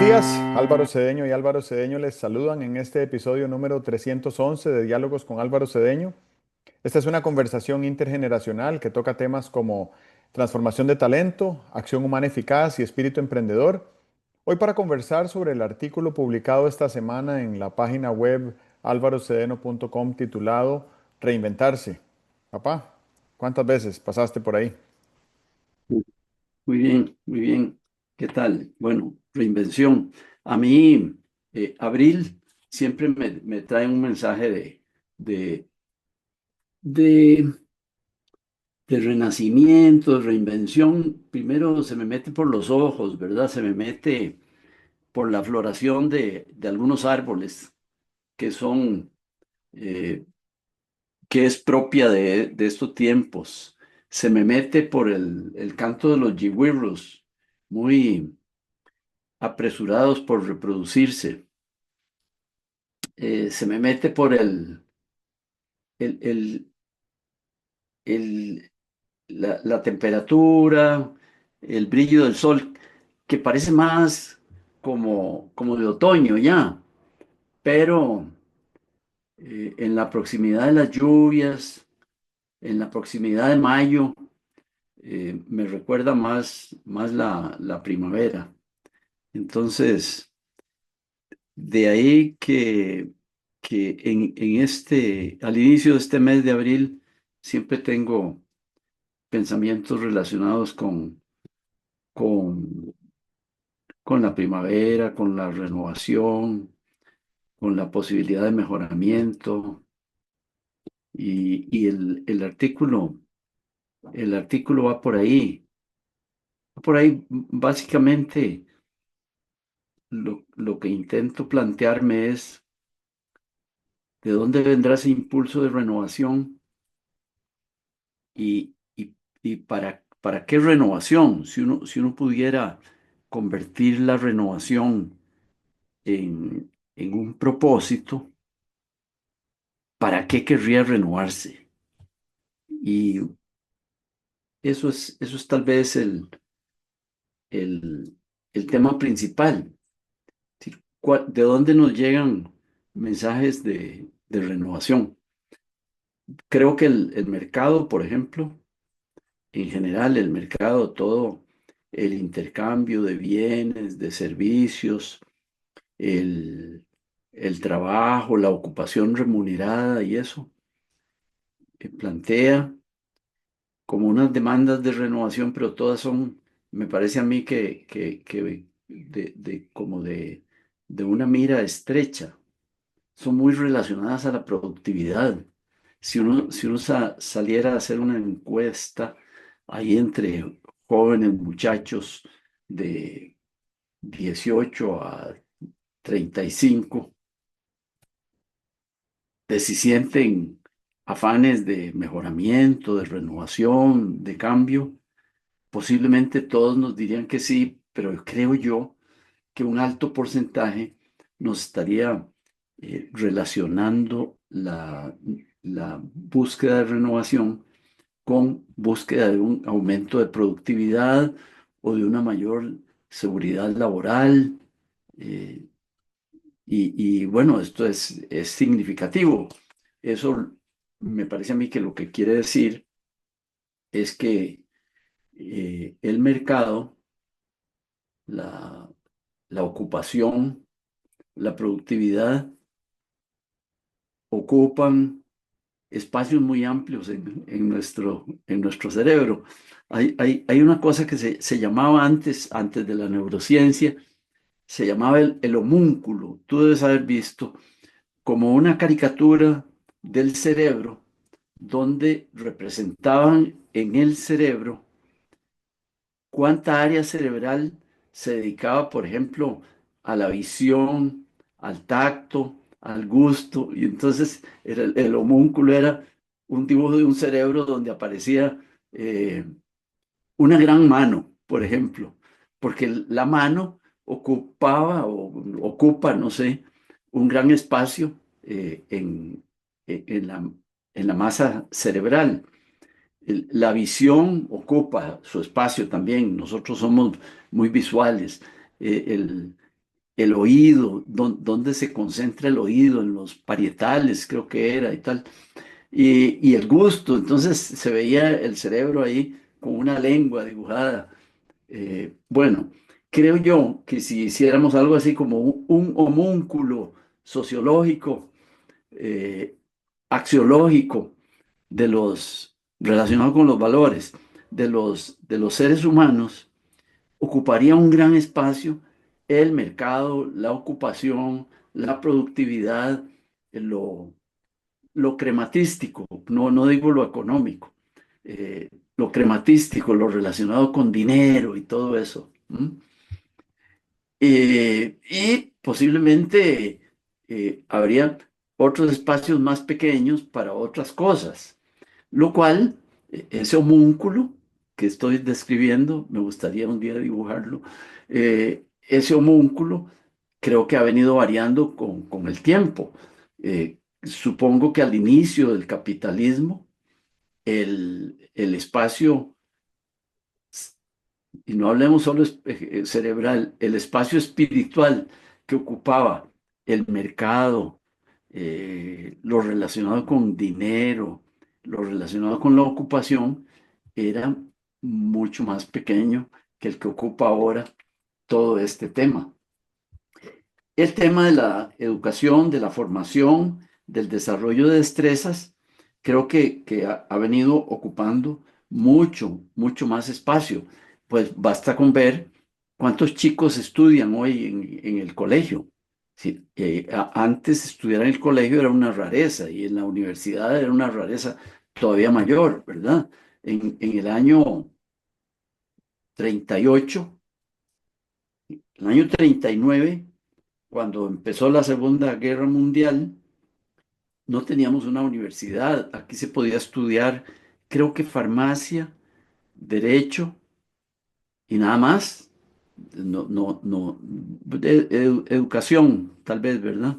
días, Álvaro Cedeño y Álvaro Cedeño les saludan en este episodio número 311 de Diálogos con Álvaro Cedeño. Esta es una conversación intergeneracional que toca temas como transformación de talento, acción humana eficaz y espíritu emprendedor. Hoy para conversar sobre el artículo publicado esta semana en la página web alvarocedeno.com titulado Reinventarse. Papá, ¿cuántas veces pasaste por ahí? Muy bien, muy bien. ¿Qué tal? Bueno, reinvención. A mí, abril siempre me trae un mensaje de, de, de renacimiento, de reinvención. Primero se me mete por los ojos, ¿verdad? Se me mete por la floración de algunos árboles que son, eh, que es propia de estos tiempos. Se me mete por el canto de los yihuirros, muy apresurados por reproducirse. Se me mete por el, el- el- la temperatura, el brillo del sol, que parece más como de otoño ya, pero en la proximidad de las lluvias, en la proximidad de mayo, me recuerda más la primavera. Entonces, de ahí que al inicio de este mes de abril, siempre tengo pensamientos relacionados con, con la primavera, con la renovación, con la posibilidad de mejoramiento. Y el artículo va por ahí. Va por ahí, básicamente, lo que intento plantearme es de dónde vendrá ese impulso de renovación y para qué renovación. Si uno pudiera convertir la renovación en un propósito, ¿para qué querría renovarse? Y eso es tal vez el, el tema principal. Es decir, ¿de dónde nos llegan mensajes de renovación? Creo que el mercado, por ejemplo, en general, el mercado, todo el intercambio de bienes, de servicios, el, el trabajo, la ocupación remunerada y eso, plantea como unas demandas de renovación, pero todas son, me parece a mí que como de una mira estrecha, son muy relacionadas a la productividad. Si uno saliera a hacer una encuesta ahí entre jóvenes muchachos de 18 a 35, de si sienten afanes de mejoramiento, de renovación, de cambio, posiblemente todos nos dirían que sí, pero creo yo que un alto porcentaje nos estaría relacionando la búsqueda de renovación con búsqueda de un aumento de productividad o de una mayor seguridad laboral. eh, y bueno, esto es significativo. Eso me parece a mí que lo que quiere decir es que el mercado, la, la ocupación, la productividad ocupan espacios muy amplios en nuestro cerebro. Hay una cosa que se llamaba antes de la neurociencia, se llamaba el homúnculo. Tú debes haber visto como una caricatura del cerebro donde representaban en el cerebro cuánta área cerebral se dedicaba, por ejemplo, a la visión, al tacto, al gusto. Y entonces el homúnculo era un dibujo de un cerebro donde aparecía una gran mano, por ejemplo, porque la mano ocupaba o ocupa, no sé, un gran espacio en la masa cerebral. La visión ocupa su espacio también. Nosotros somos muy visuales. el oído, dónde se concentra el oído, en los parietales, creo que era y tal, y el gusto. Entonces se veía el cerebro ahí con una lengua dibujada. Bueno, creo yo que si hiciéramos algo así como un homúnculo sociológico, eh, axiológico, de los relacionado con los valores de los seres humanos, ocuparía un gran espacio el mercado, la ocupación, la productividad, lo, lo crematístico, no digo lo económico, lo crematístico, lo relacionado con dinero y todo eso. Y posiblemente habría otros espacios más pequeños para otras cosas, lo cual, ese homúnculo que estoy describiendo, me gustaría un día dibujarlo, ese homúnculo creo que ha venido variando con el tiempo. Supongo que al inicio del capitalismo, el espacio, y no hablemos solo cerebral, el espacio espiritual que ocupaba el mercado, lo relacionado con dinero, lo relacionado con la ocupación, era mucho más pequeño que el que ocupa ahora todo este tema. El tema de la educación, de la formación, del desarrollo de destrezas, creo que ha venido ocupando mucho más espacio. Pues basta con ver cuántos chicos estudian hoy en el colegio. Sí, antes estudiar en el colegio era una rareza y en la universidad era una rareza todavía mayor, ¿verdad? En el año 38, el año 39, cuando empezó la Segunda Guerra Mundial, no teníamos una universidad. Aquí se podía estudiar, creo que farmacia, derecho y nada más. No, educación, tal vez, ¿verdad?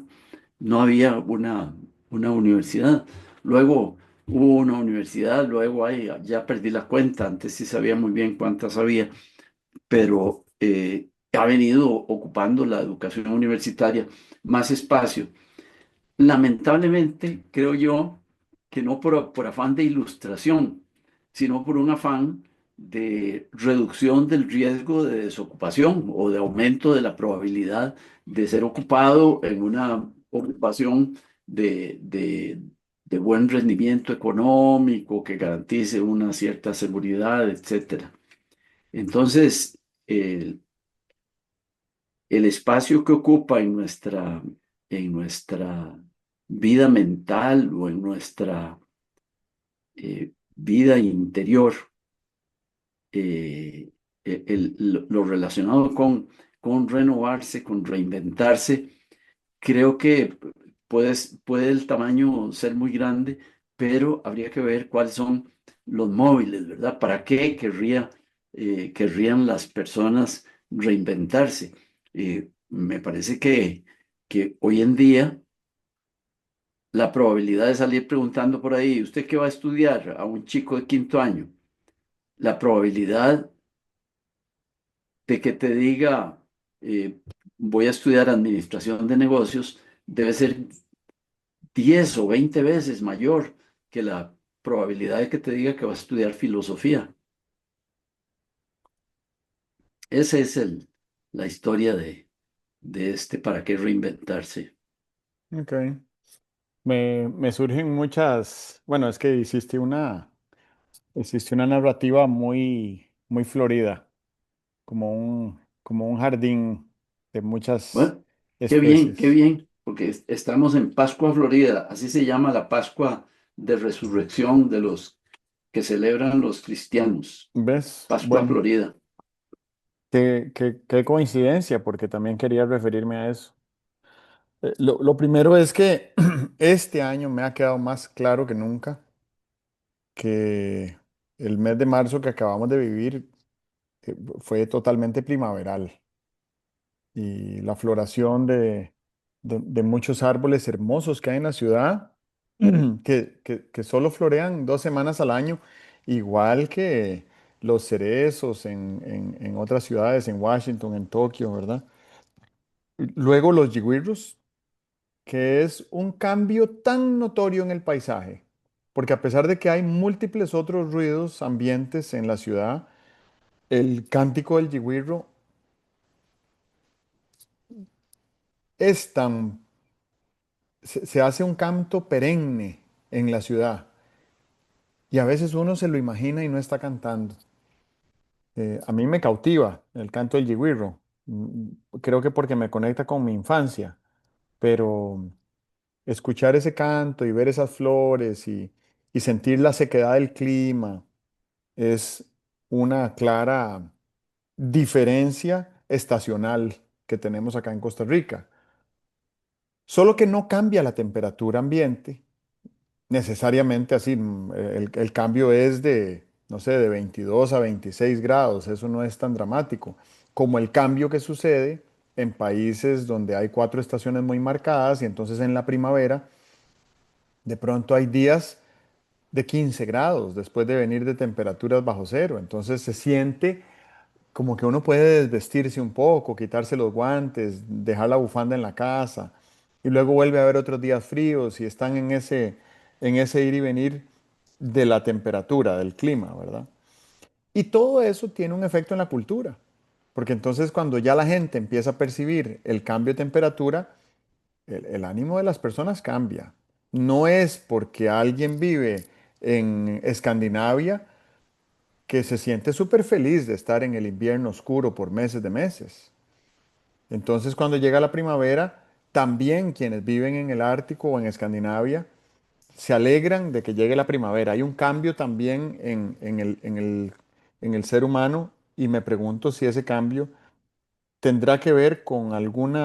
No había una universidad. Luego hubo una universidad, luego ya perdí la cuenta, antes sí sabía muy bien cuántas había, pero ha venido ocupando la educación universitaria más espacio. Lamentablemente, creo yo que no por afán de ilustración, sino por un afán de reducción del riesgo de desocupación o de aumento de la probabilidad de ser ocupado en una ocupación de buen rendimiento económico, que garantice una cierta seguridad, etcétera. Entonces, el, el espacio que ocupa en nuestra vida mental o en nuestra vida interior, eh, lo relacionado con renovarse, con reinventarse, creo que puede el tamaño ser muy grande, pero habría que ver cuáles son los móviles, ¿verdad? ¿Para qué querrían las personas reinventarse? Me parece que hoy en día la probabilidad de salir preguntando por ahí, ¿usted qué va a estudiar? A un chico de quinto año, la probabilidad de que te diga, eh, voy a estudiar administración de negocios, debe ser 10 o 20 veces mayor que la probabilidad de que te diga que va a estudiar filosofía. Esa es la historia de este para qué reinventarse. Ok. Me surgen muchas, bueno, es que hiciste una narrativa muy florida, como un jardín de muchas Bueno, qué especies. bien, porque estamos en Pascua Florida, así se llama la Pascua de Resurrección de los que celebran los cristianos. ¿Ves? Pascua Bueno, Florida. qué coincidencia, porque también quería referirme a eso. Lo primero es que este año me ha quedado más claro que nunca que el mes de marzo que acabamos de vivir fue totalmente primaveral y la floración de muchos árboles hermosos que hay en la ciudad, que solo florean 2 semanas al año, igual que los cerezos en otras ciudades, en Washington, en Tokio, ¿verdad? Luego los yigüirros, que es un cambio tan notorio en el paisaje, porque a pesar de que hay múltiples otros ruidos ambientes en la ciudad, el cántico del yigüirro es tan, se hace un canto perenne en la ciudad y a veces uno se lo imagina y no está cantando. A mí me cautiva el canto del yigüirro. Creo que porque me conecta con mi infancia, pero escuchar ese canto y ver esas flores y sentir la sequedad del clima es una clara diferencia estacional que tenemos acá en Costa Rica. Solo que no cambia la temperatura ambiente necesariamente así. El cambio es de, no sé, de 22 a 26 grados. Eso no es tan dramático como el cambio que sucede en países donde hay cuatro estaciones muy marcadas y entonces en la primavera de pronto hay días de 15 grados después de venir de temperaturas bajo cero. Entonces se siente como que uno puede desvestirse un poco, quitarse los guantes, dejar la bufanda en la casa y luego vuelve a haber otros días fríos y están en ese ir y venir de la temperatura, del clima, ¿verdad? Y todo eso tiene un efecto en la cultura, porque entonces cuando ya la gente empieza a percibir el cambio de temperatura, el ánimo de las personas cambia. No es porque alguien vive en Escandinavia que se siente súper feliz de estar en el invierno oscuro por meses de meses. Entonces, cuando llega la primavera, también quienes viven en el Ártico o en Escandinavia se alegran de que llegue la primavera. Hay un cambio también en el ser humano y me pregunto si ese cambio tendrá que ver con algún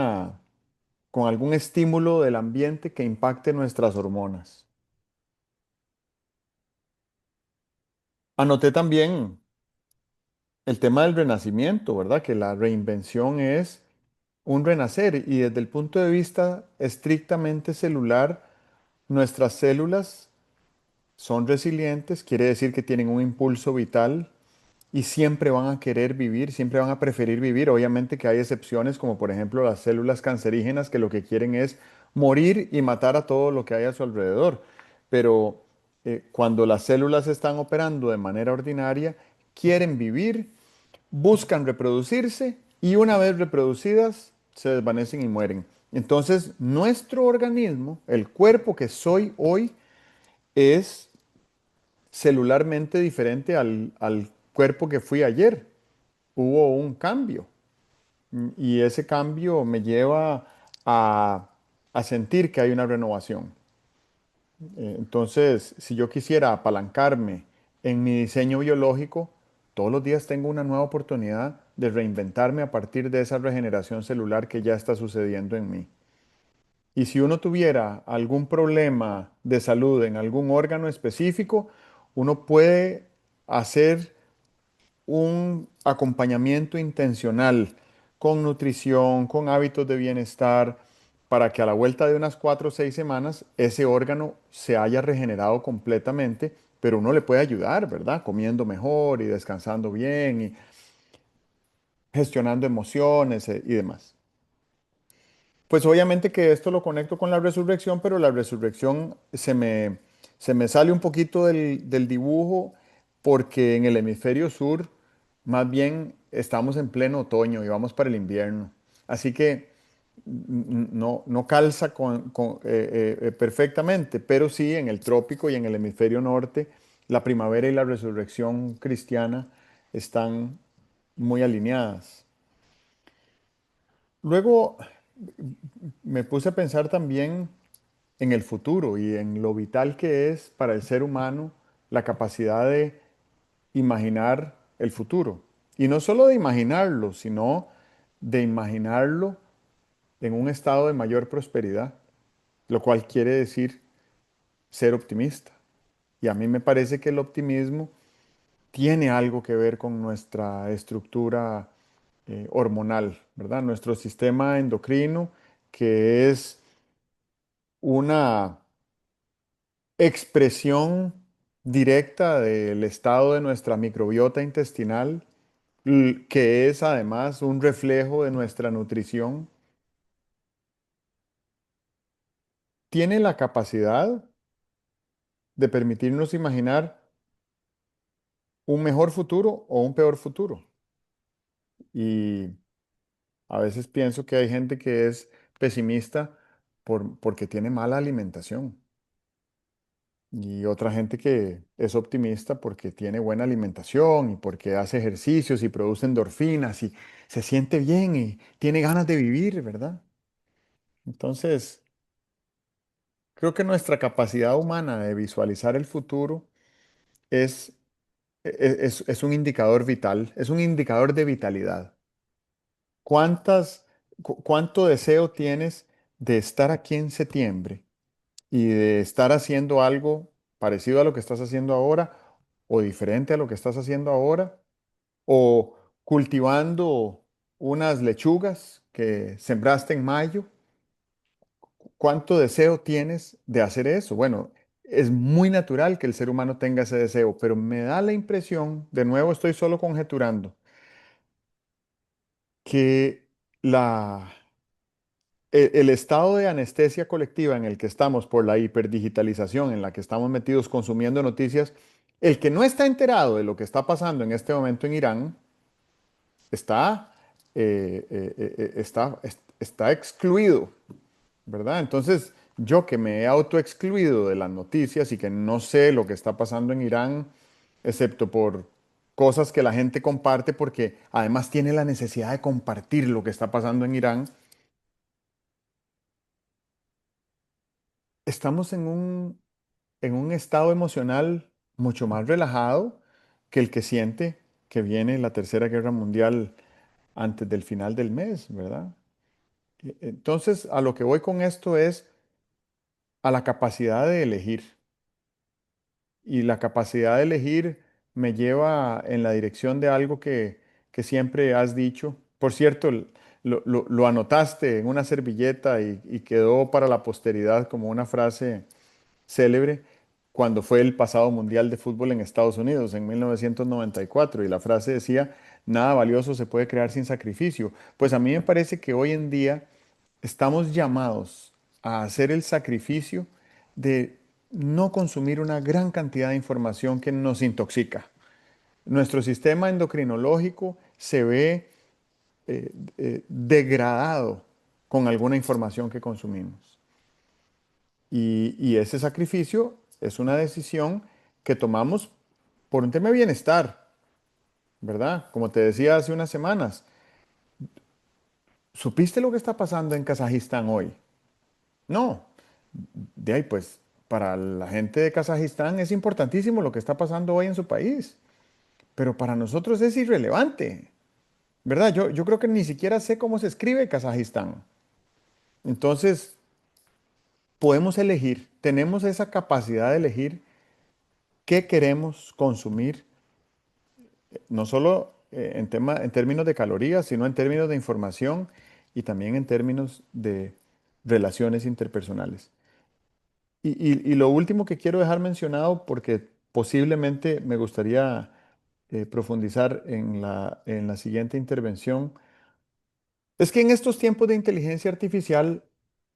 estímulo del ambiente que impacte nuestras hormonas. Anoté también el tema del renacimiento, ¿verdad? Que la reinvención es un renacer y desde el punto de vista estrictamente celular, nuestras células son resilientes, quiere decir que tienen un impulso vital y siempre van a querer vivir, siempre van a preferir vivir. Obviamente que hay excepciones, como por ejemplo las células cancerígenas que lo que quieren es morir y matar a todo lo que hay a su alrededor. Pero cuando las células están operando de manera ordinaria, quieren vivir, buscan reproducirse y una vez reproducidas se desvanecen y mueren. Entonces, nuestro organismo, el cuerpo que soy hoy, es celularmente diferente al cuerpo que fui ayer. Hubo un cambio y ese cambio me lleva a, a sentir que hay una renovación. Entonces, si yo quisiera apalancarme en mi diseño biológico, todos los días tengo una nueva oportunidad de reinventarme a partir de esa regeneración celular que ya está sucediendo en mí. Y si uno tuviera algún problema de salud en algún órgano específico, uno puede hacer un acompañamiento intencional con nutrición, con hábitos de bienestar, para que a la vuelta de unas 4 o 6 semanas ese órgano se haya regenerado completamente, pero uno le puede ayudar, ¿verdad? Comiendo mejor y descansando bien y gestionando emociones y demás. Pues obviamente que esto lo conecto con la resurrección, pero la resurrección se me sale un poquito del dibujo porque en el hemisferio sur más bien estamos en pleno otoño y vamos para el invierno. Así que no calza perfectamente, pero sí en el trópico y en el hemisferio norte, la primavera y la resurrección cristiana están muy alineadas. Luego me puse a pensar también en el futuro y en lo vital que es para el ser humano la capacidad de imaginar el futuro. Y no solo de imaginarlo, sino de imaginarlo en un estado de mayor prosperidad, lo cual quiere decir ser optimista. Y a mí me parece que el optimismo tiene algo que ver con nuestra estructura hormonal, ¿verdad? Nuestro sistema endocrino, que es una expresión directa del estado de nuestra microbiota intestinal, que es además un reflejo de nuestra nutrición. tiene la capacidad de permitirnos imaginar un mejor futuro o un peor futuro. Y a veces pienso que hay gente que es pesimista porque tiene mala alimentación. Y otra gente que es optimista porque tiene buena alimentación y porque hace ejercicios y produce endorfinas y se siente bien y tiene ganas de vivir, ¿verdad? Entonces, creo que nuestra capacidad humana de visualizar el futuro es, es un indicador vital, es un indicador de vitalidad. ¿Cuánto deseo tienes de estar aquí en septiembre y de estar haciendo algo parecido a lo que estás haciendo ahora o diferente a lo que estás haciendo ahora o cultivando unas lechugas que sembraste en mayo? ¿Cuánto deseo tienes de hacer eso? Bueno, es muy natural que el ser humano tenga ese deseo, pero me da la impresión, de nuevo estoy solo conjeturando, que la, el estado de anestesia colectiva en el que estamos por la hiperdigitalización, en la que estamos metidos consumiendo noticias, el que no está enterado de lo que está pasando en este momento en Irán, está, está excluido, ¿verdad? Entonces, yo que me he autoexcluido de las noticias y que no sé lo que está pasando en Irán, excepto por cosas que la gente comparte, porque además tiene la necesidad de compartir lo que está pasando en Irán, estamos en un estado emocional mucho más relajado que el que siente que viene la Tercera Guerra Mundial antes del final del mes, ¿verdad? Entonces, a lo que voy con esto es a la capacidad de elegir. Y la capacidad de elegir me lleva en la dirección de algo que siempre has dicho. Por cierto, lo anotaste en una servilleta y quedó para la posteridad como una frase célebre cuando fue el pasado Mundial de Fútbol en Estados Unidos en 1994 y la frase decía, nada valioso se puede crear sin sacrificio. Pues a mí me parece que hoy en día estamos llamados a hacer el sacrificio de no consumir una gran cantidad de información que nos intoxica. Nuestro sistema endocrinológico se ve degradado con alguna información que consumimos. Y ese sacrificio es una decisión que tomamos por un tema de bienestar, ¿verdad? Como te decía hace unas semanas, ¿supiste lo que está pasando en Kazajistán hoy? No. De ahí, pues, para la gente de Kazajistán es importantísimo lo que está pasando hoy en su país, pero para nosotros es irrelevante, ¿verdad? Yo creo que ni siquiera sé cómo se escribe Kazajistán. Entonces, podemos elegir, tenemos esa capacidad de elegir qué queremos consumir, no solo en términos de calorías, sino en términos de información y también en términos de relaciones interpersonales. Y lo último que quiero dejar mencionado, porque posiblemente me gustaría profundizar en la siguiente intervención, es que en estos tiempos de inteligencia artificial,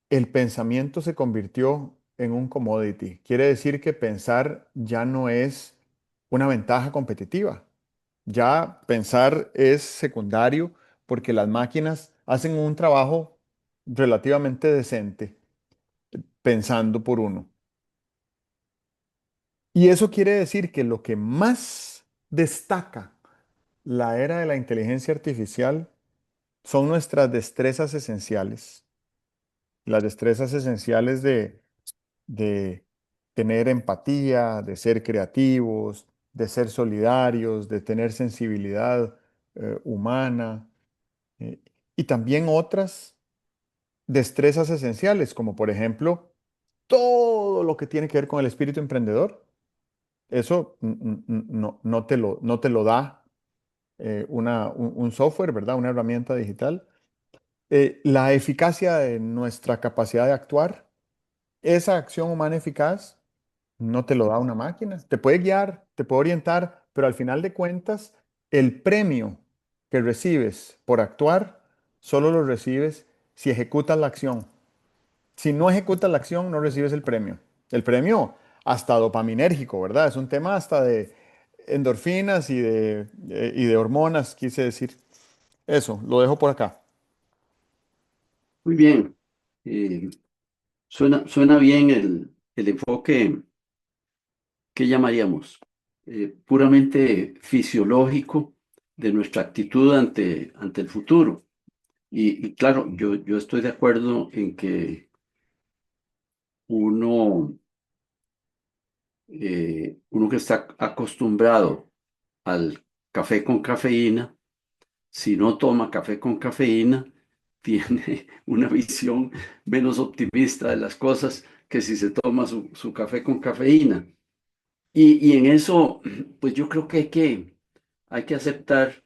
el pensamiento se convirtió en un commodity. Quiere decir que pensar ya no es una ventaja competitiva. Ya pensar es secundario porque las máquinas hacen un trabajo relativamente decente pensando por uno. Y eso quiere decir que lo que más destaca la era de la inteligencia artificial son nuestras destrezas esenciales. Las destrezas esenciales de tener empatía, de ser creativos, de ser solidarios, de tener sensibilidad humana eh, y también otras destrezas esenciales, como por ejemplo todo lo que tiene que ver con el espíritu emprendedor. Eso no te lo da un software, ¿verdad? Una herramienta digital. La eficacia de nuestra capacidad de actuar, esa acción humana eficaz no te lo da una máquina. Te puede guiar, te puede orientar, pero al final de cuentas, el premio que recibes por actuar, solo lo recibes si ejecutas la acción. Si no ejecutas la acción, no recibes el premio. El premio hasta dopaminérgico, ¿verdad? Es un tema hasta de endorfinas y de hormonas, quise decir. Eso, lo dejo por acá. Muy bien. Eh, suena bien el enfoque que llamaríamos puramente fisiológico de nuestra actitud ante el futuro. Y claro, yo estoy de acuerdo en que uno, uno que está acostumbrado al café con cafeína, si no toma café con cafeína, tiene una visión menos optimista de las cosas que si se toma su café con cafeína. Y en eso, pues yo creo que hay que aceptar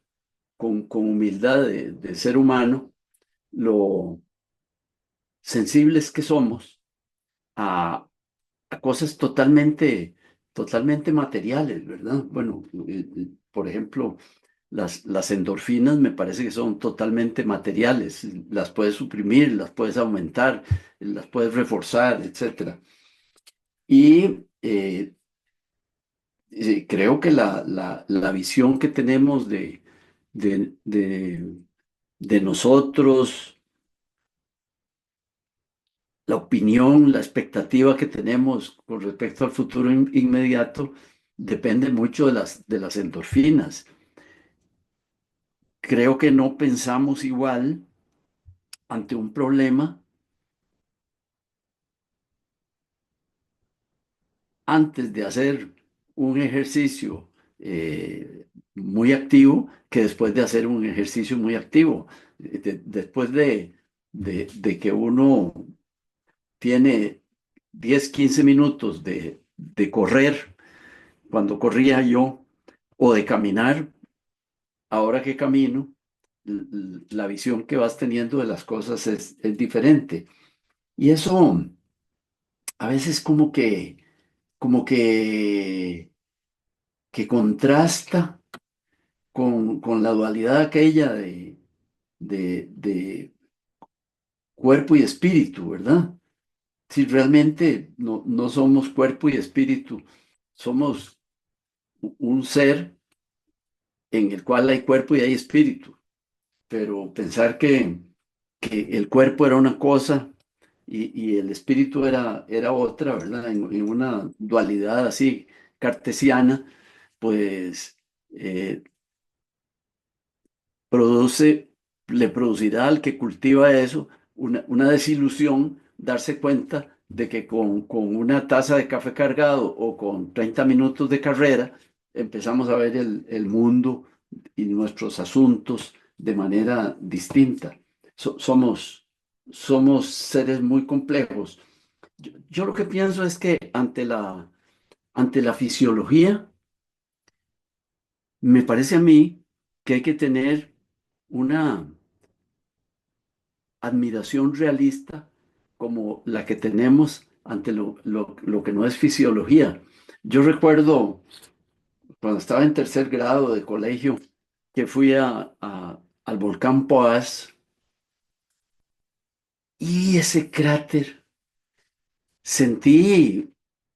con humildad de ser humano lo sensibles que somos a, a cosas totalmente materiales, ¿verdad? Bueno, por ejemplo, las endorfinas me parece que son totalmente materiales. Las puedes suprimir, las puedes aumentar, las puedes reforzar, etcétera. Y creo que la visión que tenemos de, de, de nosotros, la opinión, la expectativa que tenemos con respecto al futuro inmediato, depende mucho de las endorfinas. Creo que no pensamos igual ante un problema antes de hacer un ejercicio muy activo que después de hacer un ejercicio muy activo. Después de que uno tiene 10 15 minutos de correr, cuando corría yo, o de caminar, ahora que camino, la visión que vas teniendo de las cosas es diferente. Y eso a veces como que contrasta con la dualidad aquella de cuerpo y espíritu, ¿verdad? Si realmente no somos cuerpo y espíritu, somos un ser en el cual hay cuerpo y hay espíritu, pero pensar que el cuerpo era una cosa y el espíritu era otra, ¿verdad? En una dualidad así cartesiana, pues eh, produce, le producirá al que cultiva eso una desilusión darse cuenta de que con una taza de café cargado o con 30 minutos de carrera empezamos a ver el mundo y nuestros asuntos de manera distinta. Somos seres muy complejos. Yo lo que pienso es que ante la fisiología, me parece a mí que hay que tener una admiración realista como la que tenemos ante lo que no es fisiología. Yo recuerdo cuando estaba en tercer grado de colegio que fui al volcán Poás y ese cráter sentí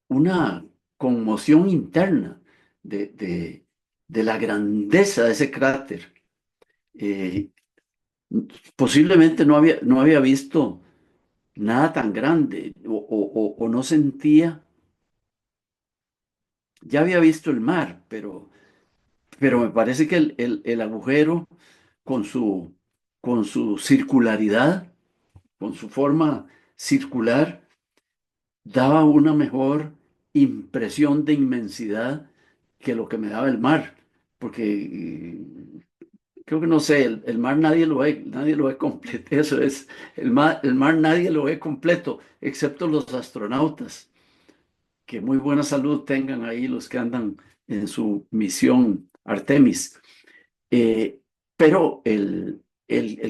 una conmoción interna de, de, de la grandeza de ese cráter. Eh, Posiblemente no había visto nada tan grande o no sentía, ya había visto el mar, pero me parece que el agujero con con su circularidad, con su forma circular, daba una mejor impresión de inmensidad que lo que me daba el mar, porque creo que no sé, el mar nadie lo ve completo, eso es, el mar nadie lo ve completo, excepto los astronautas. Que muy buena salud tengan ahí los que andan en su misión Artemis. Eh, pero el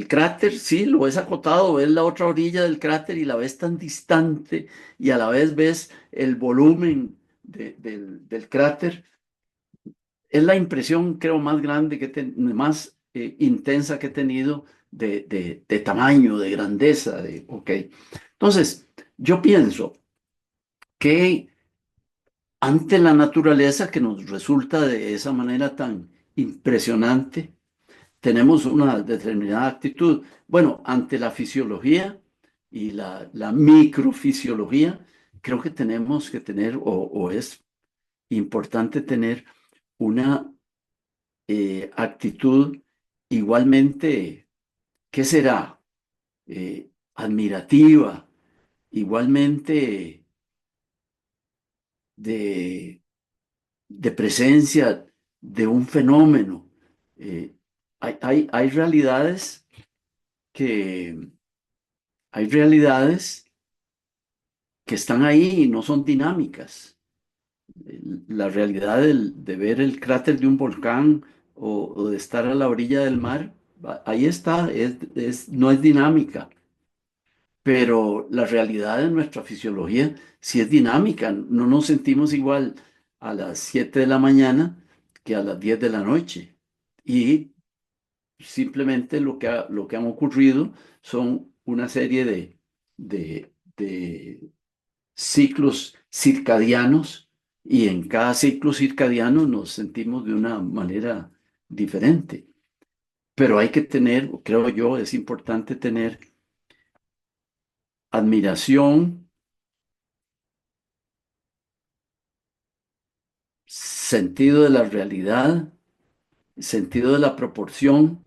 cráter, sí, lo ves acotado, ves la otra orilla del cráter y la ves tan distante y a la vez ves el volumen del cráter. Es la impresión, creo, más grande, más intensa que he tenido de tamaño, de grandeza. Ok. Entonces, Yo pienso que ante la naturaleza que nos resulta de esa manera tan impresionante, tenemos una determinada actitud. Bueno, ante la fisiología y la microfisiología, creo que tenemos que tener, o es importante tener una actitud igualmente, ¿qué será? Admirativa, igualmente de, de presencia de un fenómeno. Eh, hay realidades que, hay realidades que están ahí y no son dinámicas. La realidad de ver el cráter de un volcán o de estar a la orilla del mar, ahí está, no es dinámica, pero la realidad de nuestra fisiología sí es dinámica. No nos sentimos igual a las 7 de la mañana que a las 10 de la noche. Y simplemente lo que han ocurrido son una serie de ciclos circadianos y en cada ciclo circadiano nos sentimos de una manera diferente. Pero hay que tener, creo yo, es importante tener admiración, sentido de la realidad, sentido de la proporción.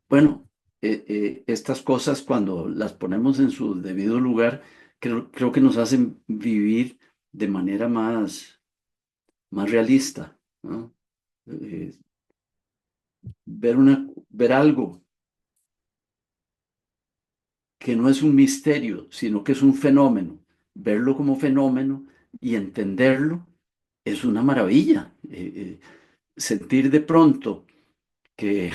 Bueno, estas cosas cuando las ponemos en su debido lugar, creo que nos hacen vivir de manera más realista, ¿no? Eh, ver algo que no es un misterio, sino que es un fenómeno, verlo como fenómeno y entenderlo es una maravilla. Sentir de pronto que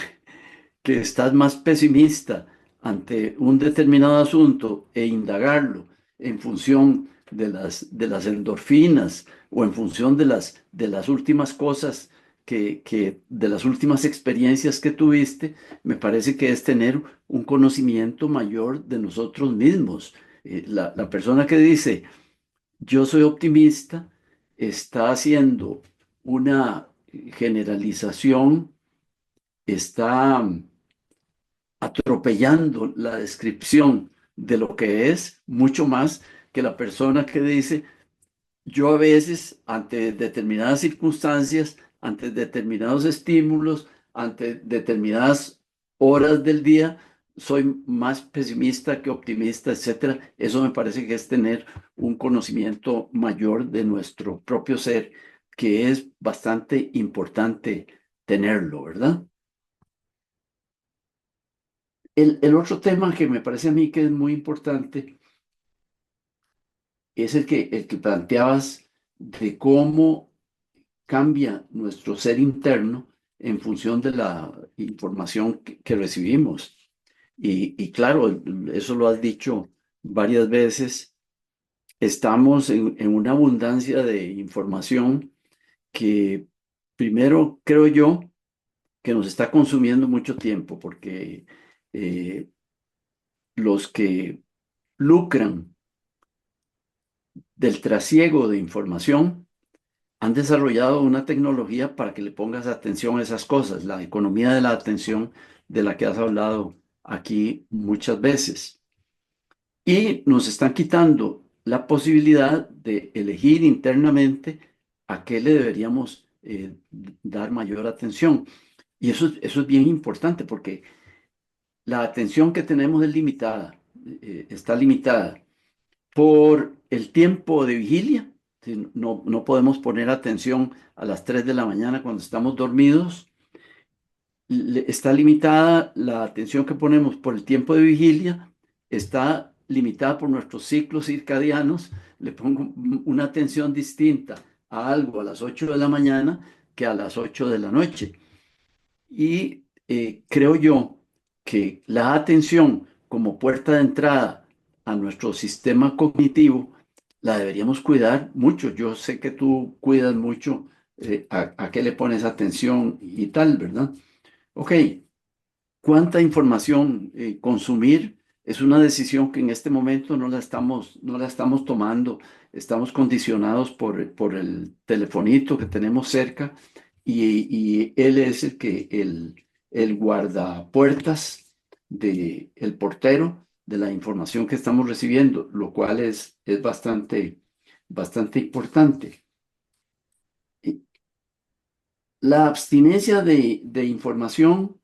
estás más pesimista ante un determinado asunto e indagarlo en función de las endorfinas o en función de las últimas cosas de las últimas experiencias que tuviste, me parece que es tener un conocimiento mayor de nosotros mismos. La persona que dice, yo soy optimista, está haciendo una generalización, está atropellando la descripción de lo que es mucho más que la persona que dice, yo a veces ante determinadas circunstancias, ante determinados estímulos, ante determinadas horas del día, soy más pesimista que optimista, etcétera. Eso me parece que es tener un conocimiento mayor de nuestro propio ser, que es bastante importante tenerlo, ¿verdad? El otro tema que me parece a mí que es muy importante es el que planteabas de cómo cambia nuestro ser interno en función de la información que recibimos. Y claro, eso lo has dicho varias veces, estamos en una abundancia de información que primero creo yo que nos está consumiendo mucho tiempo porque eh, los que lucran del trasiego de información, han desarrollado una tecnología para que le pongas atención a esas cosas, la economía de la atención de la que has hablado aquí muchas veces. Y nos están quitando la posibilidad de elegir internamente a qué le deberíamos dar mayor atención. Y eso es bien importante porque la atención que tenemos es limitada, está limitada por el tiempo de vigilia. Si no podemos poner atención a las 3 de la mañana cuando estamos dormidos. Está limitada la atención que ponemos por el tiempo de vigilia, está limitada por nuestros ciclos circadianos. Le pongo una atención distinta a algo a las 8 de la mañana que a las 8 de la noche. Y creo yo que la atención como puerta de entrada a nuestro sistema cognitivo la deberíamos cuidar mucho. Yo sé que tú cuidas mucho a qué le pones atención y tal, ¿verdad? Ok, ¿cuánta información consumir? es una decisión que en este momento no la estamos tomando. Estamos condicionados por el telefonito que tenemos cerca y él es el guardapuertas el portero de la información que estamos recibiendo, lo cual es bastante importante. Y la abstinencia de información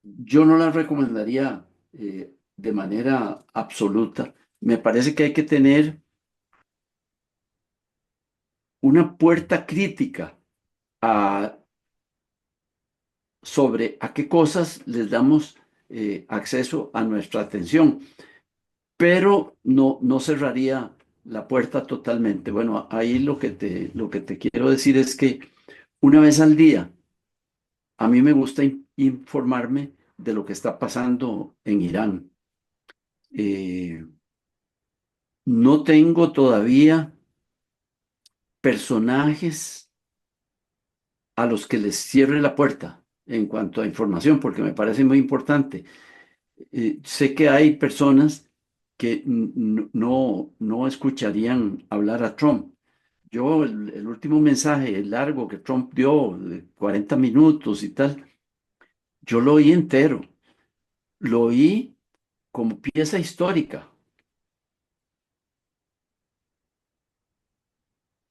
yo no la recomendaría de manera absoluta. Me parece que hay que tener una puerta crítica a- sobre a qué cosas les damos acceso a nuestra atención, pero no cerraría la puerta totalmente. Bueno, ahí lo que te quiero decir es que una vez al día, a mí me gusta informarme de lo que está pasando en Irán. Eh, no tengo todavía personajes a los que les cierre la puerta en cuanto a información, porque me parece muy importante. Sé que hay personas que no escucharían hablar a Trump. Yo, el último mensaje largo que Trump dio, de 40 minutos y tal, yo lo oí entero, lo oí como pieza histórica.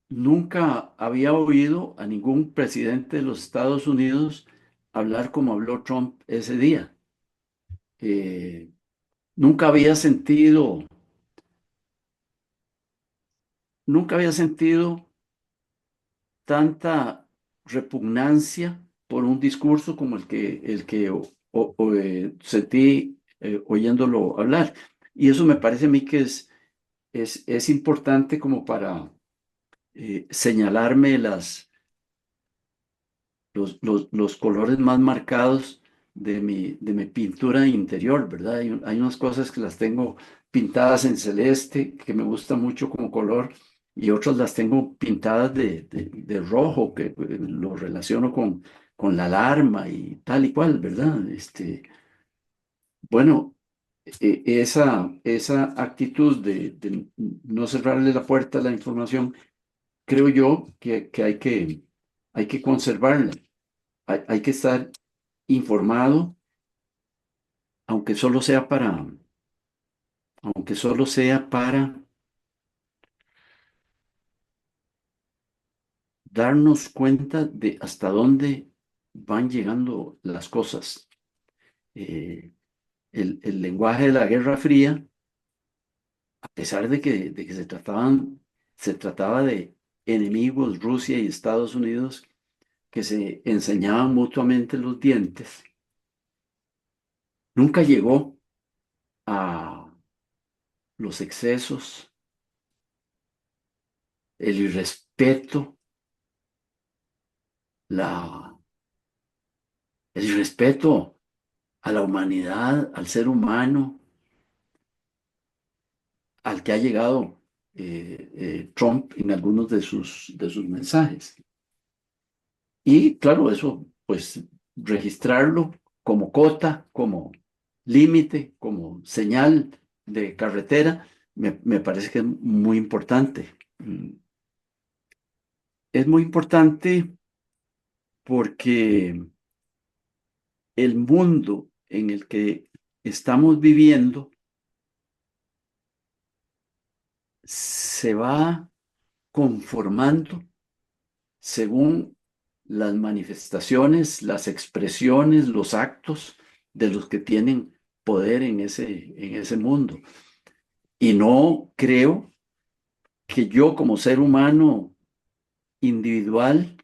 Nunca había oído a ningún presidente de los Estados Unidos hablar como habló Trump ese día. Eh, nunca nunca había sentido tanta repugnancia por un discurso como el que sentí oyéndolo hablar. Y eso me parece a mí que es importante como para señalarme los colores más marcados de mi pintura interior, ¿verdad? Hay unas cosas que las tengo pintadas en celeste, que me gusta mucho como color, y otras las tengo pintadas de rojo, que lo relaciono con la alarma y tal y cual, ¿verdad? Bueno, esa actitud de no cerrarle la puerta a la información, creo yo que hay que conservarla. Hay que estar informado, aunque solo sea para darnos cuenta de hasta dónde van llegando las cosas. Eh, el lenguaje de la Guerra Fría, a pesar de que se trataba de enemigos, Rusia y Estados Unidos, que se enseñaban mutuamente los dientes, nunca llegó a los excesos, el irrespeto, la el respeto a la humanidad, al ser humano, al que ha llegado Trump en algunos de sus mensajes. Y claro, eso, pues, registrarlo como cota, como límite, como señal de carretera, me parece que es muy importante. Es muy importante porque el mundo en el que estamos viviendo se va conformando según las manifestaciones, las expresiones, los actos de los que tienen poder en ese mundo. Y no creo que yo como ser humano individual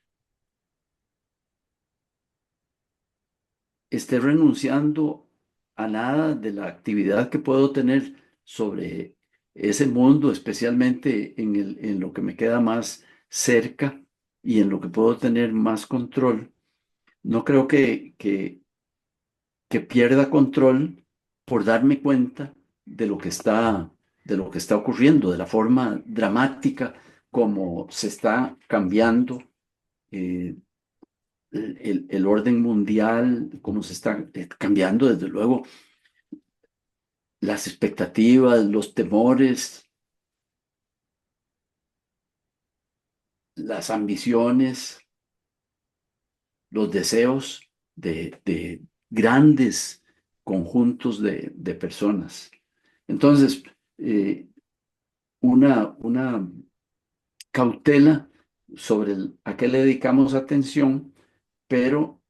esté renunciando a nada de la actividad que puedo tener sobre ese mundo, especialmente en lo que me queda más cerca y en lo que puedo tener más control. No creo que pierda control por darme cuenta de lo que está ocurriendo, de la forma dramática como se está cambiando eh, el orden mundial, cómo se está cambiando, desde luego, las expectativas, los temores, las ambiciones, los deseos de grandes conjuntos de personas. Entonces, eh, una cautela sobre a qué le dedicamos atención, pero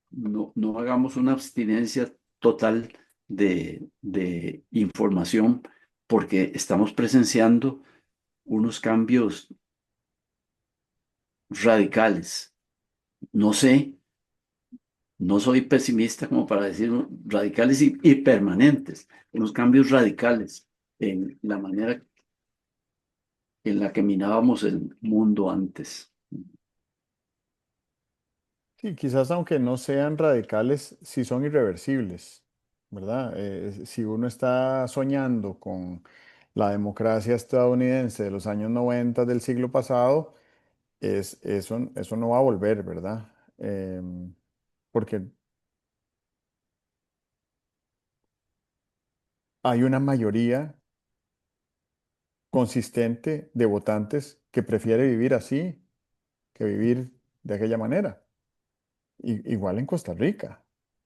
no hagamos una abstinencia total de información porque estamos presenciando unos cambios radicales. No sé, no soy pesimista como para decir radicales y permanentes, unos cambios radicales en la manera en la que mirábamos el mundo antes. Sí, quizás aunque no sean radicales, sí son irreversibles, ¿verdad? Si uno está soñando con la democracia estadounidense de los años 90 del siglo pasado, eso no va a volver, ¿verdad? Porque hay una mayoría consistente de votantes que prefiere vivir así que vivir de aquella manera. Igual en Costa Rica,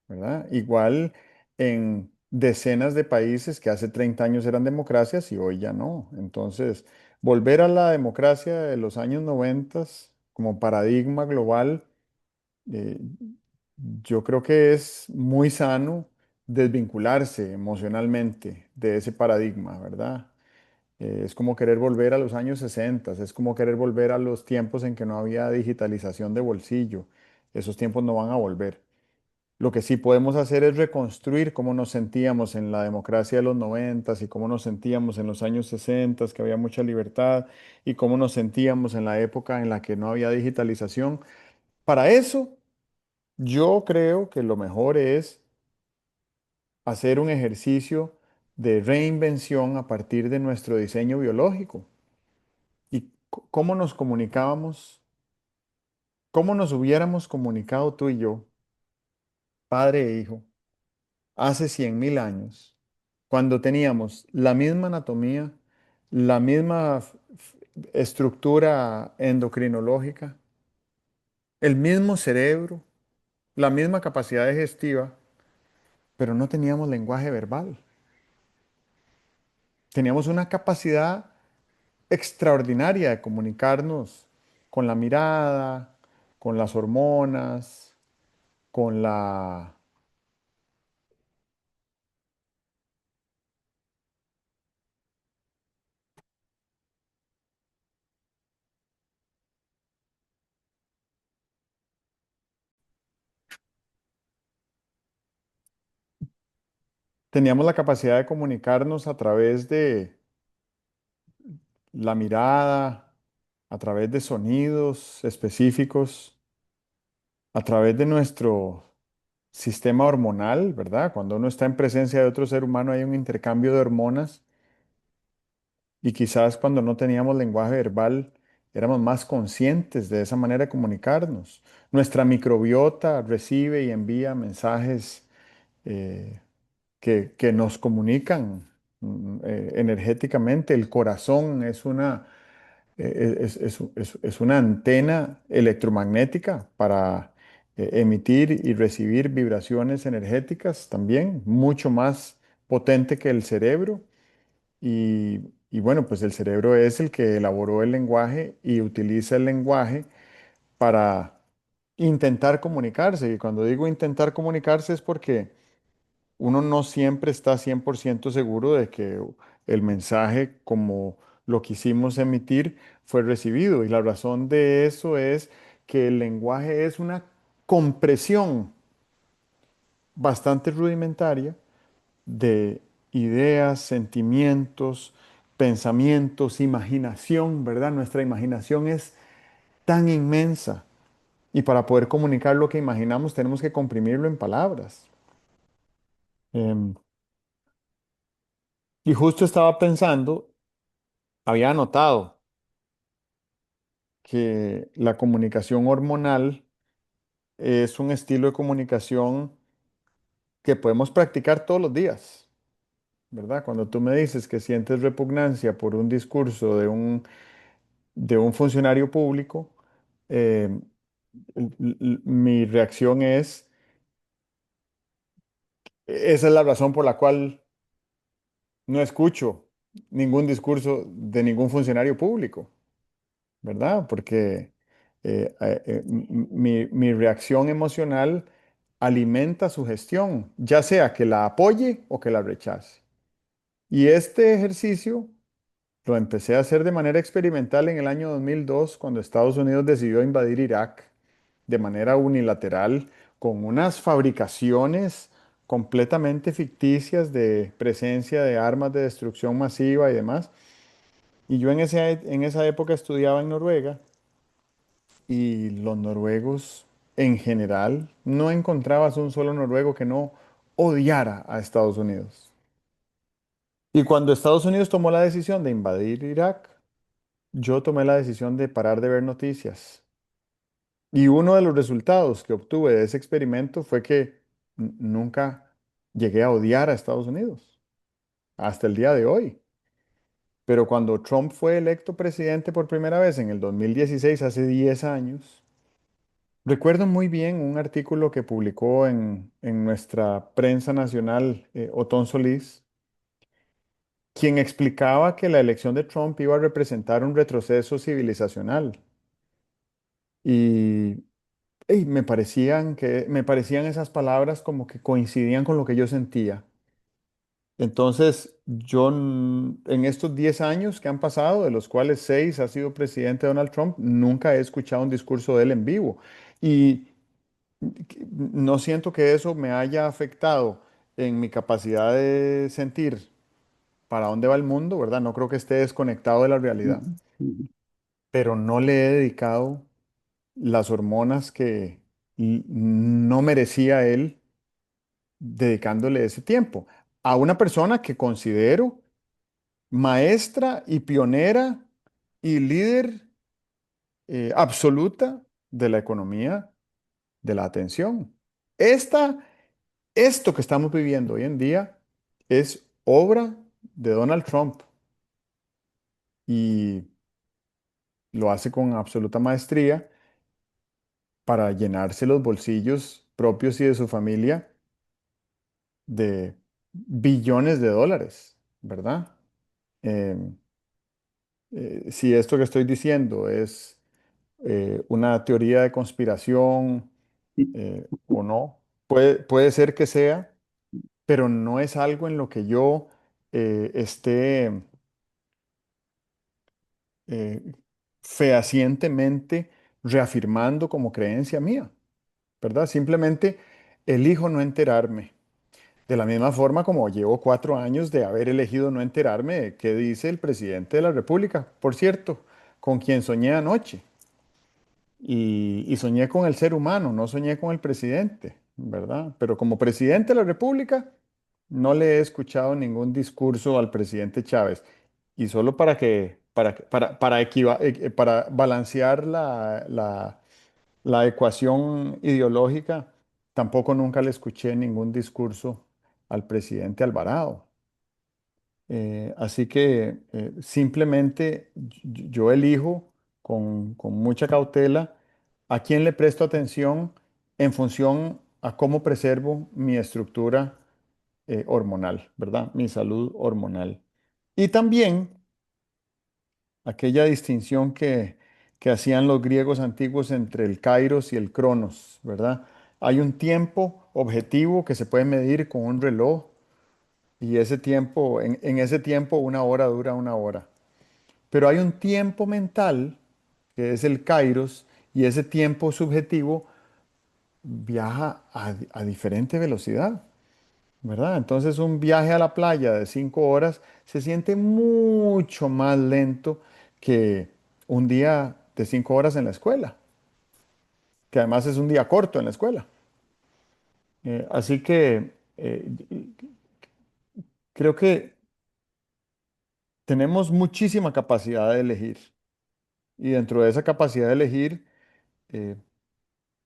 ¿verdad? Igual en decenas de países que hace 30 años eran democracias y hoy ya no. Entonces, volver a la democracia de los años 90 como paradigma global, eh, yo creo que es muy sano desvincularse emocionalmente de ese paradigma, ¿verdad? Es como querer volver a los años 60, es como querer volver a los tiempos en que no había digitalización de bolsillo. Esos tiempos no van a volver. Lo que sí podemos hacer es reconstruir cómo nos sentíamos en la democracia de los 90 y cómo nos sentíamos en los años 60, que había mucha libertad, y cómo nos sentíamos en la época en la que no había digitalización. Para eso, yo creo que lo mejor es hacer un ejercicio de reinvención a partir de nuestro diseño biológico. ¿Y cómo nos comunicábamos? ¿Cómo nos hubiéramos comunicado tú y yo, padre e hijo, hace 100.000 años, cuando teníamos la misma anatomía, la misma estructura endocrinológica, el mismo cerebro, la misma capacidad digestiva, pero no teníamos lenguaje verbal? Teníamos una capacidad extraordinaria de comunicarnos con la mirada, con las hormonas, con la... Teníamos la capacidad de comunicarnos a través de la mirada, a través de sonidos específicos, a través de nuestro sistema hormonal, ¿verdad? Cuando uno está en presencia de otro ser humano hay un intercambio de hormonas y quizás cuando no teníamos lenguaje verbal éramos más conscientes de esa manera de comunicarnos. Nuestra microbiota recibe y envía mensajes eh, que nos comunican energéticamente. El corazón es es una antena electromagnética para emitir y recibir vibraciones energéticas también, mucho más potente que el cerebro. Y bueno, pues el cerebro es el que elaboró el lenguaje y utiliza el lenguaje para intentar comunicarse. Y cuando digo intentar comunicarse es porque uno no siempre está 100% seguro de que el mensaje como lo quisimos emitir fue recibido. Y la razón de eso es que el lenguaje es una compresión bastante rudimentaria de ideas, sentimientos, pensamientos, imaginación, ¿verdad? Nuestra imaginación es tan inmensa y para poder comunicar lo que imaginamos tenemos que comprimirlo en palabras. Em, y justo estaba pensando, había notado que la comunicación hormonal es un estilo de comunicación que podemos practicar todos los días. ¿verdad? Cuando tú me dices que sientes repugnancia por un discurso de un funcionario público, eh, mi reacción es, esa es la razón por la cual no escucho ningún discurso de ningún funcionario público, ¿verdad? Porque mi reacción emocional alimenta su gestión, ya sea que la apoye o que la rechace. Y este ejercicio lo empecé a hacer de manera experimental en el año 2002, cuando Estados Unidos decidió invadir Irak de manera unilateral, con unas fabricaciones completamente ficticias de presencia de armas de destrucción masiva y demás. Y yo en esa época estudiaba en Noruega y los noruegos en general, no encontrabas un solo noruego que no odiara a Estados Unidos. Y cuando Estados Unidos tomó la decisión de invadir Irak, yo tomé la decisión de parar de ver noticias. Y uno de los resultados que obtuve de ese experimento fue que nunca llegué a odiar a Estados Unidos, hasta el día de hoy. Pero cuando Trump fue electo presidente por primera vez en el 2016, hace 10 años, recuerdo muy bien un artículo que publicó en nuestra prensa nacional, Otón Solís, quien explicaba que la elección de Trump iba a representar un retroceso civilizacional. Y me parecían esas palabras como que coincidían con lo que yo sentía. Entonces, en estos 10 años que han pasado, de los cuales 6 ha sido presidente Donald Trump, nunca he escuchado un discurso de él en vivo. Y no siento que eso me haya afectado en mi capacidad de sentir para dónde va el mundo, ¿verdad? No creo que esté desconectado de la realidad, Ujú, ujú, pero no le he dedicado las hormonas que no merecía él dedicándole ese tiempo a una persona que considero maestra y pionera y líder absoluta de la economía de la atención. Esta, Esto que estamos viviendo hoy en día es obra de Donald Trump y lo hace con absoluta maestría para llenarse los bolsillos propios y de su familia de billones de dólares, ¿verdad? Em, si esto que estoy diciendo es una teoría de conspiración o no, puede ser que sea, pero no es algo en lo que yo esté eh, fehacientemente reafirmando como creencia mía, ¿verdad? Simplemente elijo no enterarme. De la misma forma como llevo 4 años de haber elegido no enterarme de qué dice el presidente de la República, por cierto, con quien soñé anoche. Y soñé con el ser humano, no soñé con el presidente, ¿verdad? Pero como presidente de la República, no le he escuchado ningún discurso al presidente Chávez. Y solo para balancear la ecuación ideológica, tampoco nunca le escuché ningún discurso al presidente Alvarado. Así que simplemente yo elijo con mucha cautela a quién le presto atención en función a cómo preservo mi estructura hormonal, ¿verdad? Mi salud hormonal. Y también aquella distinción que hacían los griegos antiguos entre el kairos y el cronos, ¿verdad? Hay un tiempo objetivo que se puede medir con un reloj y ese tiempo, en ese tiempo una hora dura una hora. Pero hay un tiempo mental, que es el kairos, y ese tiempo subjetivo viaja a diferente velocidad, ¿verdad? Entonces un viaje a la playa de 5 horas se siente mucho más lento que un día de 5 horas en la escuela, que además es un día corto en la escuela. Así que creo que tenemos muchísima capacidad de elegir y dentro de esa capacidad de elegir eh,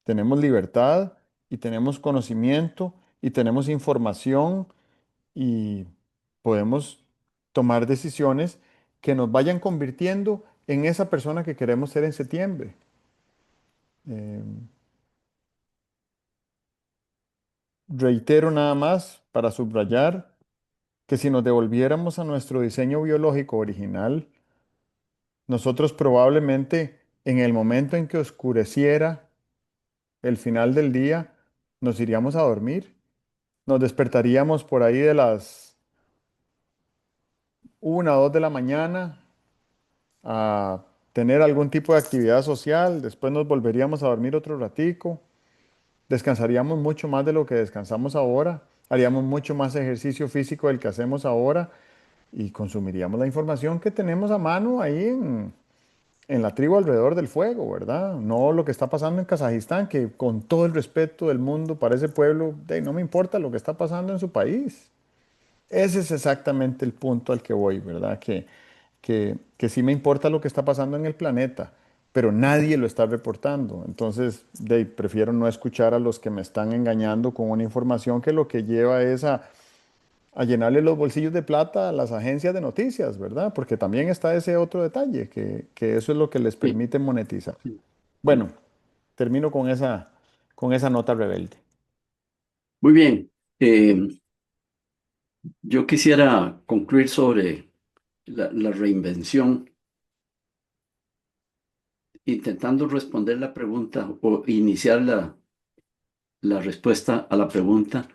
tenemos libertad y tenemos conocimiento y tenemos información y podemos tomar decisiones que nos vayan convirtiendo en esa persona que queremos ser en septiembre. Eh, Reitero nada más para subrayar que si nos devolviéramos a nuestro diseño biológico original, nosotros probablemente en el momento en que oscureciera el final del día, nos iríamos a dormir. Nos despertaríamos por ahí de las 1 o 2 de la mañana a tener algún tipo de actividad social, después nos volveríamos a dormir otro ratico, descansaríamos mucho más de lo que descansamos ahora, haríamos mucho más ejercicio físico del que hacemos ahora y consumiríamos la información que tenemos a mano ahí en la tribu alrededor del fuego, ¿verdad? No lo que está pasando en Kazajistán, que con todo el respeto del mundo para ese pueblo, no me importa lo que está pasando en su país. Ese es exactamente el punto al que voy, ¿verdad? Que sí me importa lo que está pasando en el planeta, pero nadie lo está reportando. Entonces, prefiero no escuchar a los que me están engañando con una información que lo que lleva es a llenarle los bolsillos de plata a las agencias de noticias, ¿verdad? Porque también está ese otro detalle, que eso es lo que les Sí, permite monetizar. sí, Bueno, sí. termino con esa nota rebelde. Muy bien. Yo quisiera concluir sobre la reinvención, intentando responder la pregunta o iniciar la respuesta a la pregunta,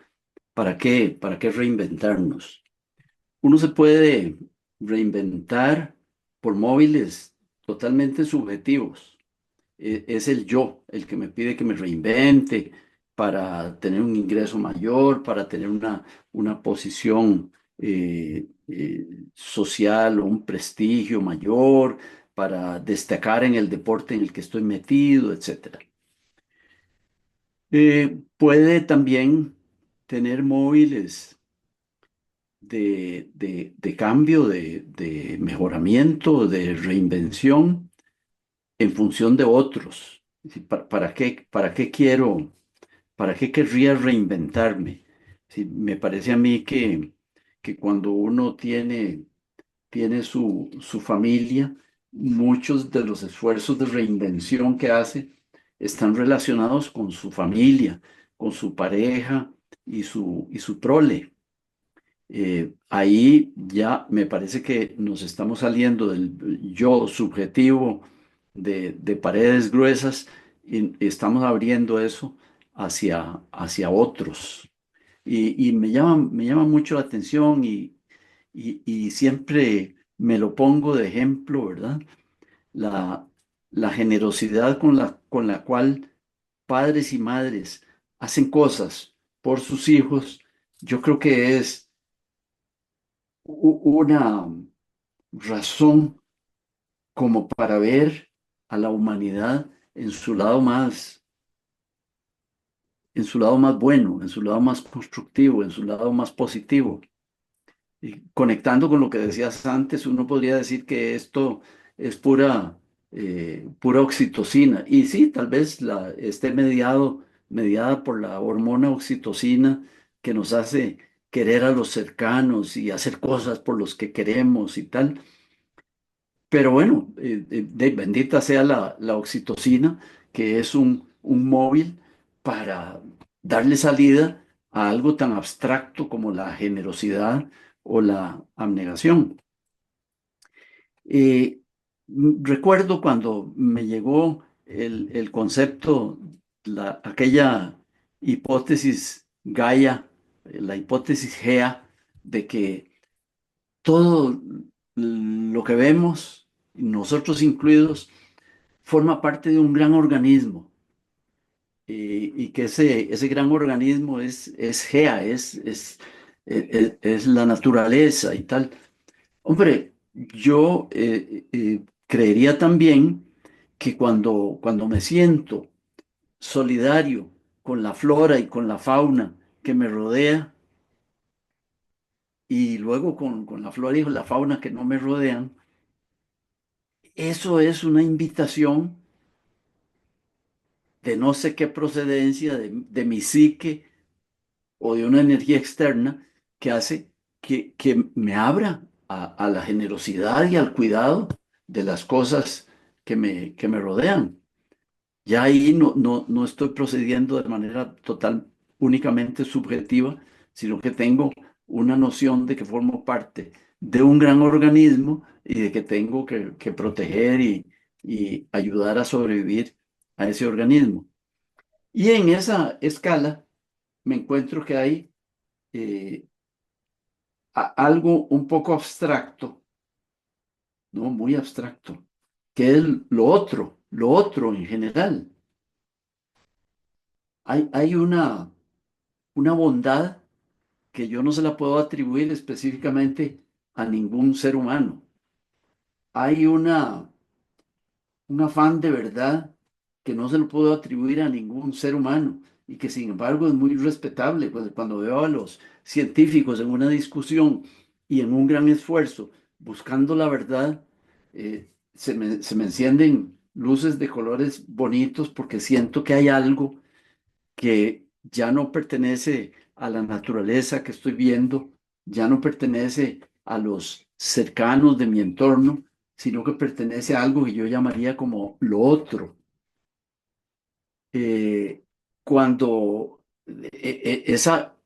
para qué reinventarnos? Uno se puede reinventar por móviles totalmente subjetivos. Es el yo el que me pide que me reinvente para tener un ingreso mayor, para tener una posición social o un prestigio mayor, para destacar en el deporte en el que estoy metido, etcétera. Puede también tener móviles de cambio, de mejoramiento, de reinvención en función de otros. Es decir, para qué quiero, para qué querría reinventarme? Sí, me parece a mí que cuando uno tiene su familia, muchos de los esfuerzos de reinvención que hace están relacionados con su familia, con su pareja y su prole. Ahí ya me parece que nos estamos saliendo del yo subjetivo de paredes gruesas y estamos abriendo eso hacia otros. Y me llama mucho la atención y siempre me lo pongo de ejemplo, ¿verdad? La, la generosidad con la cual padres y madres hacen cosas por sus hijos, yo creo que es una razón como para ver a la humanidad en su lado más bueno, en su lado más constructivo, en su lado más positivo. Y conectando con lo que decías antes, uno podría decir que esto es pura oxitocina. Y sí, tal vez esté mediada por la hormona oxitocina que nos hace querer a los cercanos y hacer cosas por los que queremos y tal. Pero bueno, bendita sea la oxitocina, que es un móvil para darle salida a algo tan abstracto como la generosidad o la abnegación. Eh, Recuerdo cuando me llegó el concepto, aquella hipótesis Gaia, la hipótesis Gea, de que todo lo que vemos, nosotros incluidos, forma parte de un gran organismo y que ese gran organismo es Gea, es la naturaleza y tal. Hombre, yo creería también que cuando me siento solidario con la flora y con la fauna que me rodea, y luego con la flora y la fauna que no me rodean, eso es una invitación de no sé qué procedencia, de mi psique o de una energía externa que hace que me abra a la generosidad y al cuidado de las cosas que me rodean. Ya ahí no estoy procediendo de manera total, únicamente subjetiva, sino que tengo una noción de que formo parte de un gran organismo y de que tengo que proteger y ayudar a sobrevivir a ese organismo. Y en esa escala me encuentro que hay eh, algo un poco abstracto, ¿no? Muy abstracto, que es lo otro en general. Hay una bondad que yo no se la puedo atribuir específicamente a ningún ser humano. Hay un afán de verdad que no se lo puedo atribuir a ningún ser humano y que sin embargo es muy respetable. Pues cuando veo a los científicos en una discusión y en un gran esfuerzo buscando la verdad, se me encienden luces de colores bonitos porque siento que hay algo que ya no pertenece a la naturaleza que estoy viendo, ya no pertenece a los cercanos de mi entorno, sino que pertenece a algo que yo llamaría como lo otro. Eh, cuando esa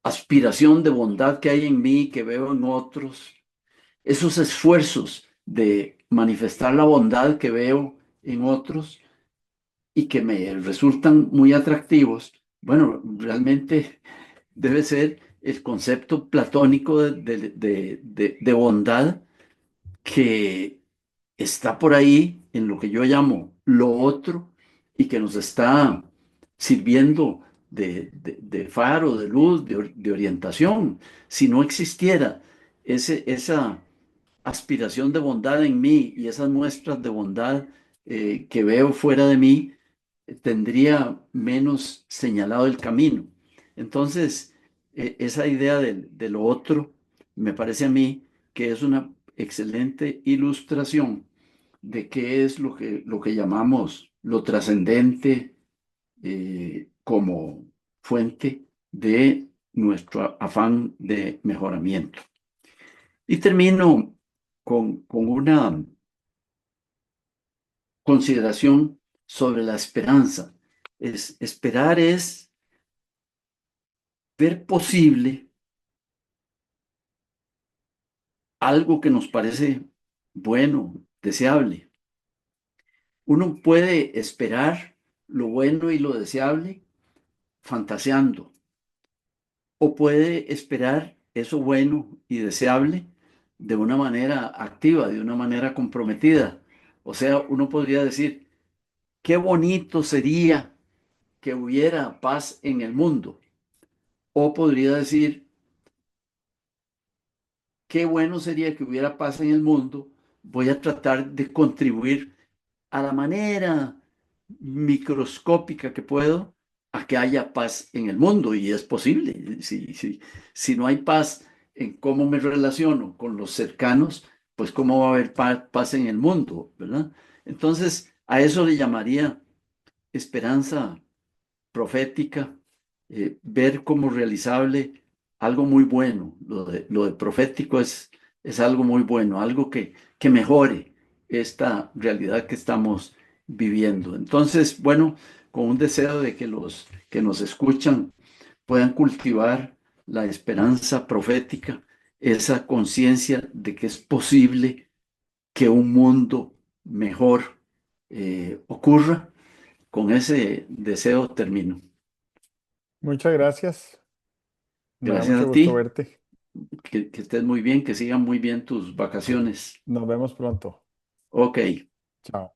aspiración de bondad que hay en mí, que veo en otros, esos esfuerzos de manifestar la bondad que veo en otros y que me resultan muy atractivos, bueno, realmente debe ser el concepto platónico de bondad que está por ahí en lo que yo llamo lo otro y que nos está sirviendo de faro, de luz, de orientación. Si no existiera esa aspiración de bondad en mí y esas muestras de bondad que veo fuera de mí, tendría menos señalado el camino. Entonces, esa idea de lo otro me parece a mí que es una excelente ilustración de qué es lo que llamamos lo trascendente como fuente de nuestro afán de mejoramiento. Y termino con una consideración sobre la esperanza. Esperar es ver posible algo que nos parece bueno, deseable. Uno puede esperar lo bueno y lo deseable fantaseando, o puede esperar eso bueno y deseable de una manera activa, de una manera comprometida. O sea, uno podría decir, qué bonito sería que hubiera paz en el mundo. O podría decir, qué bueno sería que hubiera paz en el mundo. Voy a tratar de contribuir a la manera microscópica que puedo a que haya paz en el mundo. Y es posible. Si no hay paz en cómo me relaciono con los cercanos, pues cómo va a haber paz en el mundo, ¿verdad? Entonces, a eso le llamaría esperanza profética, ver como realizable algo muy bueno. Lo de profético es algo muy bueno, algo que mejore esta realidad que estamos viviendo. Entonces, bueno, con un deseo de que los que nos escuchan puedan cultivar la esperanza profética, esa conciencia de que es posible que un mundo mejor ocurra. Con ese deseo termino. Muchas gracias. Me da Gracias mucho a gusto ti, verte. que estés muy bien, que sigan muy bien tus vacaciones. Nos vemos pronto. Ok. Chao.